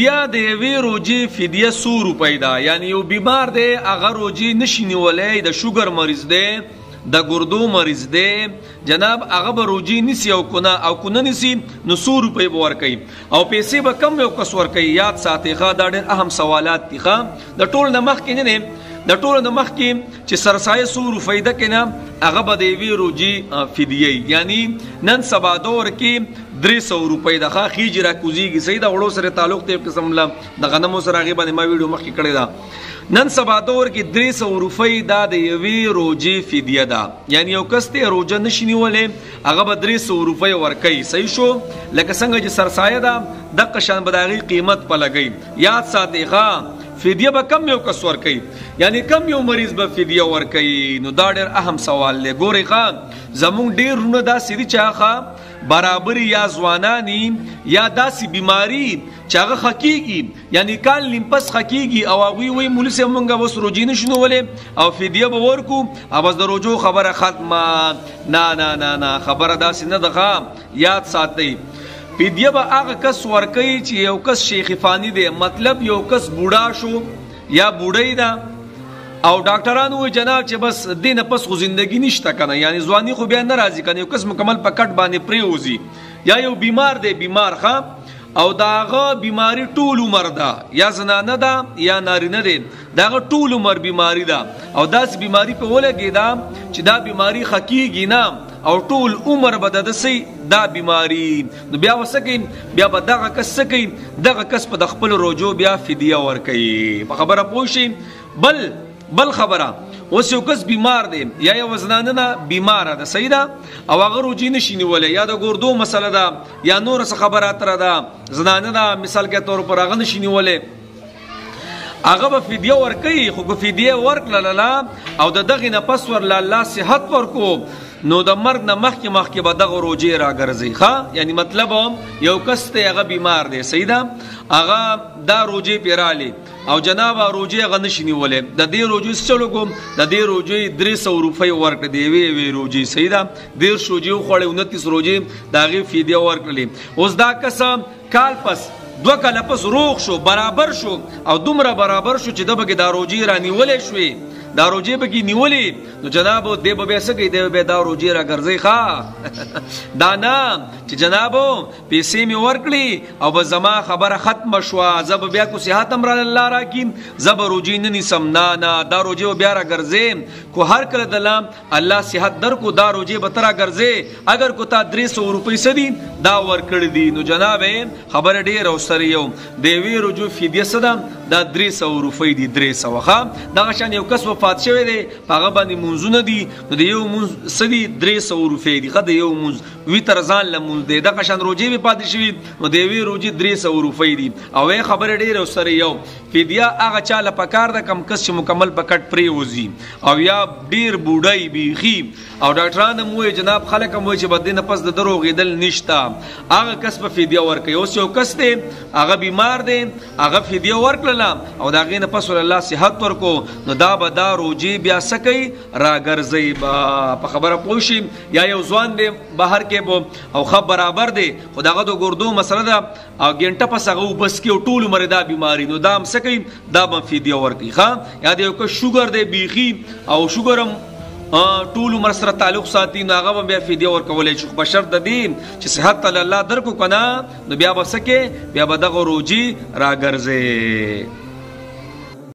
فدیه د یوې روجې فدیه 100 روپۍ ده. یعنی یو بیمار دی هغه روجې نشي نیولی، د شوګر مریض دی، د ګردو مریض دی جناب، هغه به روجې نیسي او کنه نیسي نو 100 روپۍ به ورکوي او پیسې به کم یو کس ورکوي. یاد ساتئ ښه، دا ډېر اهم سوالات دي ښه. د ټول نه مخکې نه دی، د ټول نه مخکې چې سرسایه 100 روپۍ ده که نه، هغه به د یوې روجې فدیه، یعنی نن سبا دور کې 300 روپۍ ده ښه. خیجې راکوزېږي، صحیح ده، وړو سره تعلق دی قسم له د غنمو سره، هغې باندې ما ویډیو مخکې کړې ده. نن سبا دور کې 300 روپۍ دا د یوې روجې فدیه ده. یعنی یو کس دی روجه نشي نیولی، هغه به 300 روپۍ ورکوي. صحیح شو؟ لکه څنګه چې سرسایه ده دقه شان به د هغې قیمت په لګوي. یاد ساتئ ښه، فدیه به کم یو کس ورکوي، یعنی کم یو مریض به فدیه ورکوي. نو دا ډېر اهم سوال دی. ګورئ ښه، زمونږ ډېر وروڼه داسې دي چې هغه برابري یا ځوانانی یا داسې بیماري چې هغه ښه کېږي، یعنی کال نیم پس ښه کېږي او هغوی وایي مولي صاحب مونږ اوس روجې نشو نیولی او فدیه به ورکو او بس د روجو خبره ختمه. نه نه نه نه، خبره داسې نه ده ښه. یاد ساتئ، فدیه به هغه کس ورکوي چې یو کس شیخ فانی دی، مطلب یو کس بوډا شو یا بوډۍ ده او ډاکټران وایي جناب چې بس دې نه پس خو زندگی نشته که نه، یعنی ځواني خو بیا نه راځي که نه، یو کس مکمل په کټ باندې پرېوځي، یا یو بیمار دی بیمار ښه او د هغه بیماري ټول عمر ده، یا زنانه ده یا نارینه دی، د هغه ټول عمر بیماري ده او داسې بیماري په ولګېده چې دا بیماري ښه کېږي نه او ټول عمر به د دسې دا بیماري، نو بیا به څه کوي؟ بیا به دغه کس څه کوي؟ دغه کس په د خپلو روجو بیا فدیه ورکوي. په خبره پوه شئ. بل خبره، اوس یو کس بیمار دی یا یو زنانه نه بیماره ده، صحیح ده، او هغه روجې نشي نیولی، یا د ګردو مسله ده یا نوره څه خبره اتره ده، زنانه ده مثال کې طور پر هغه نشي نیولی، هغه به فدیه ورکوي. خو که فدیه ورکړله او د دغې نه پس ورله الله صحت ورکو نو د مرګ نه مخکې به دغه روجې راګرځي ښه. یعنی مطلب یو کس دی هغه بیمار دی، صحیح ده، هغه دا روجې پې رالې او جناب روجې هغه نشي نیولی، د دې روجې څه چلو کوم؟ د دې روجې 300 روپۍ ورکړې د یوې روجې، صحیح ده، 13 روجې وخوړې 29 روجې د هغې فدیه ورکړلې. اوس دا کس کال پس 2 کاله پس روغ شو، برابر شو او دومره برابر شو چې د به کې دا روجې رانیولی شوې، دا روجې به کې نیولې، نو جنابو دی به بیا څه کوي؟ دی به بیا دا روجې راګرځوي ښه. دا نه چې جنابو پیسې مې ورکړې او به زما خبره ختمه شوه، زه به بیا کو صحت هم راله الله راکړي، زه به روجې نه نیسم. نه نه، دا روجې به بیا راګرځې. کو هر کله دله الله صحت درکو دا روجې به ته راګرځې. اگر کو تا 300 روپۍ څه دي دا ورکړي دي، نو جناب خبره ډېره اوسره یو د یوې روجو فدیه څه ده؟ دا 300 روپۍ دي، 300 ښه. دغه شان یو کس وفات شوی دی، په هغه باندې مونځونه دي، نو د یو مونځ څه دي؟ 300 روپۍ دي ښه. د یو مونځ ویتر ځان له مونځ دی، دغه شان روجې به پاتې شوي، نو د یوې روجې 300 روپۍ دي. او خبره ډېره اوسره یو فدیه هغه چا له پکار ده کم کس چې مکمل په کټ پرېوځي او یا ډېر بوډۍ بیخي او ډاکټران هم وایي جناب خلک هم وایي چې به دې نه پس د ده روغېدل نشته، هغه کس په فدیه ورکوي. اوس یو کس دی هغه بیمار دی، هغه فدیه ورکړله او د هغې نه پس الله صحت ورکو، نو دا به دا روجې بیا څه کوي؟ راګرځوي. په خبره پوه شي. یا یو ځوان دی بهر کې به او ښه برابر دی، خو د هغه د ګردو مسله ده او ګنټه پس هغه وبس کې او ټول عمر دا بیماري، نو دا هم څه کوي؟ دا به فدیه ورکوي ښه. یا د یو کس شوګر دی بیخي او شوګر هم ټول عمر سره تعلق ساتي، نو هغه به بیا فدیه ورکولی شي، خو په شرط د دې چې صحت الله درکو که نه، نو بیا به څه کې؟ بیا به دغه روجې راګرځي.